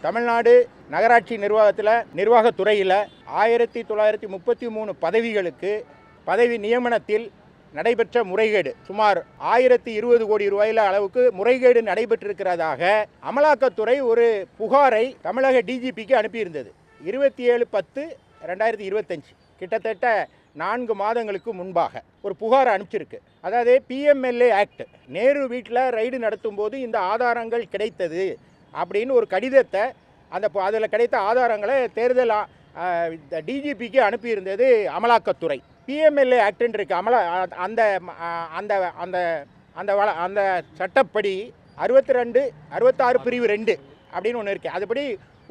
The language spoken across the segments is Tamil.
தமிழ்நாடு நகராட்சி நிர்வாகத்துறையில் 1933 பதவிகளுக்கு பதவி நியமனத்தில் நடைபெற்ற முறைகேடு சுமார் 1020 கோடி ரூபாயில் அளவுக்கு முறைகேடு நடைபெற்றிருக்கிறதாக அமலாக்கத்துறை ஒரு புகாரை தமிழக டிஜிபிக்கு அனுப்பியிருந்தது. 27/10/2025 கிட்டத்தட்ட 4 மாதங்களுக்கு முன்பாக ஒரு புகார் அனுப்பிச்சிருக்கு. அதாவது PMLA ஆக்ட், நேரு வீட்டில் ரைடு நடத்தும் போது இந்த ஆதாரங்கள் கிடைத்தது அப்படின்னு ஒரு கடிதத்தை அதில் கிடைத்த ஆதாரங்களை தேர்தல் டிஜிபிக்கு அனுப்பியிருந்தது அமலாக்கத்துறை. PMLA ஆக்ட்னு இருக்கு. அந்த அந்த அந்த அந்த அந்த சட்டப்படி 66 பிரிவு 2 அப்படின்னு ஒன்று இருக்குது. அதுபடி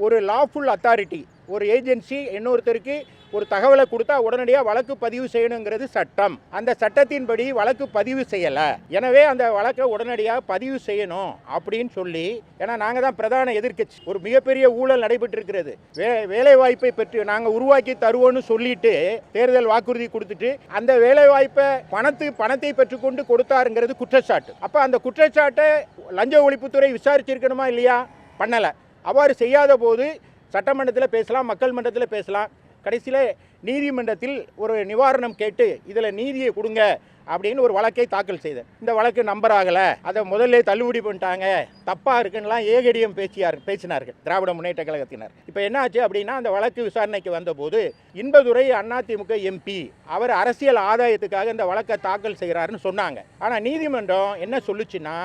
ஒரு லாஃபுல் அத்தாரிட்டி, ஒரு ஏஜென்சி இன்னொருத்தருக்கு ஒரு தகவலை கொடுத்தா உடனடியாக வழக்கு பதிவு செய்யணுங்கிறது சட்டம். அந்த சட்டத்தின்படி வழக்கு பதிவு செய்யலை. எனவே அந்த வழக்கை உடனடியாக பதிவு செய்யணும் அப்படின்னு சொல்லி, ஏன்னா நாங்கள் தான் பிரதான எதிர்க்கட்சி, ஒரு மிகப்பெரிய ஊழல் நடைபெற்றிருக்கிறது. வேலைவாய்ப்பை பெற்று நாங்கள் உருவாக்கி தருவோன்னு சொல்லிட்டு தேர்தல் வாக்குறுதி கொடுத்துட்டு அந்த வேலைவாய்ப்பை பணத்தை பெற்றுக்கொண்டு கொடுத்தாருங்கிறது குற்றச்சாட்டு. அப்போ அந்த குற்றச்சாட்டை லஞ்ச ஒழிப்புத்துறை விசாரிச்சிருக்கணுமா இல்லையா? பண்ணலை. அவ்வாறு செய்யாத போது சட்டமன்றத்தில் பேசலாம், மக்கள் மன்றத்தில் பேசலாம், கடைசியில் நீதிமன்றத்தில் ஒரு நிவாரணம் கேட்டு இதில் நீதியை கொடுங்க அப்படின்னு ஒரு வழக்கை தாக்கல் செய்தேன். இந்த வழக்கு நம்பர் ஆகலை, அதை முதல்ல தள்ளுபடி பண்ணிட்டாங்க, தப்பாக இருக்குன்னெலாம் ஏகடிஎம் பேசினார்கள் திராவிட முன்னேற்ற கழகத்தினர். இப்போ என்ன ஆச்சு அப்படின்னா, அந்த வழக்கு விசாரணைக்கு வந்தபோது இன்பதுரை அதிமுக MP அவர் அரசியல் ஆதாயத்துக்காக இந்த வழக்கை தாக்கல் செய்கிறாருன்னு சொன்னாங்க. ஆனால் நீதிமன்றம் என்ன சொல்லுச்சுன்னா,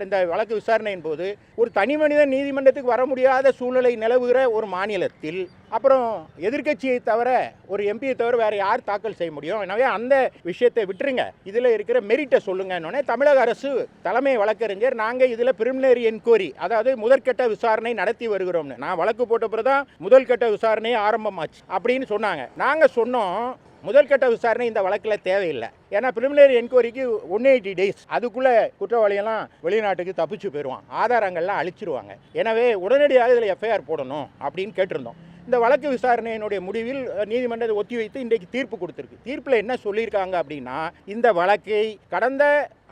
இந்த வழக்கு விசாரணையின் போது ஒரு தனி மனிதன் நீதிமன்றத்துக்கு வர முடியாத சூழ்நிலை நிலவுகிற ஒரு மாநிலத்தில் அப்புறம் எதிர்க்கட்சியை தவிர ஒரு எம்பியை தவிர வேறு யார் தாக்கல் செய்ய முடியும்? எனவே அந்த விஷயத்தை விட்டுருங்க, இதில் இருக்கிற மெரிட்டை சொல்லுங்கன்னொன்னே தமிழக அரசு தலைமை வழக்கறிஞர் நாங்கள் இதில் பிரிமினரி என்கொயரி, அதாவது முதற்கட்ட விசாரணை நடத்தி வருகிறோம்னு, நான் வழக்கு போட்ட பிறகு தான் முதல் கட்ட விசாரணையே ஆரம்பமாச்சு அப்படின்னு சொன்னாங்க. நாங்கள் சொன்னோம், முதல் கட்ட விசாரணை இந்த வழக்கில் தேவையில்லை. ஏன்னா பிரிமினரி என்கொயரிக்கு 180 days, அதுக்குள்ளே குற்றவாளியெல்லாம் வெளிநாட்டுக்கு தப்பிச்சு போயிடுவான், ஆதாரங்கள்லாம் அழிச்சிருவாங்க. எனவே உடனடியாக இதில் FIR போடணும் அப்படின்னு கேட்டிருந்தோம். இந்த வழக்கு விசாரணையினுடைய முடிவில் நீதிமன்றத்தை ஒத்தி வைத்து இன்றைக்கு தீர்ப்பு கொடுத்துருக்கு. தீர்ப்பில் என்ன சொல்லியிருக்காங்க அப்படின்னா, இந்த வழக்கை கடந்த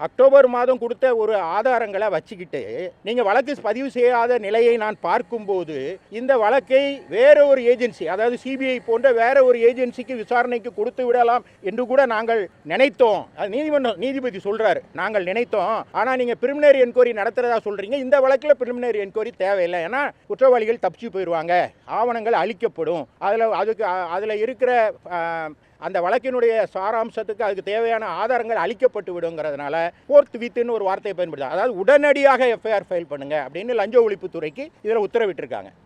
அக்டோபர் மாதம் கொடுத்த ஒரு ஆதாரங்களை வச்சுக்கிட்டு நீங்கள் வழக்கு பதிவு செய்யாத நிலையை நான் பார்க்கும்போது இந்த வழக்கை வேற ஒரு ஏஜென்சி, அதாவது CBI போன்ற வேற ஒரு ஏஜென்சிக்கு விசாரணைக்கு கொடுத்து விடலாம் என்று கூட நாங்கள் நினைத்தோம். அது நீதிபதி சொல்றாரு, நாங்கள் நினைத்தோம், ஆனால் நீங்கள் பிரிமினரி என்கொயரி நடத்துறதா சொல்றீங்க. இந்த வழக்கில் பிரிமினரி என்கொயரி தேவையில்லை, ஏன்னா குற்றவாளிகள் தப்பிச்சு போயிடுவாங்க, ஆவணங்கள் அழிக்கப்படும், அதில் இருக்கிற அந்த வழக்கினுடைய சாராம்சத்துக்கு அதுக்கு தேவையான ஆதாரங்கள் அளிக்கப்பட்டு விடுங்கிறதுனால ஃபோர்த் வித்னு ஒரு வார்த்தையை பயன்படுத்த, அதாவது உடனடியாக FIR ஃபைல் பண்ணுங்க அப்படின்னு லஞ்ச ஒழிப்புத்துறைக்கு இதில் உத்தரவிட்டிருக்காங்க.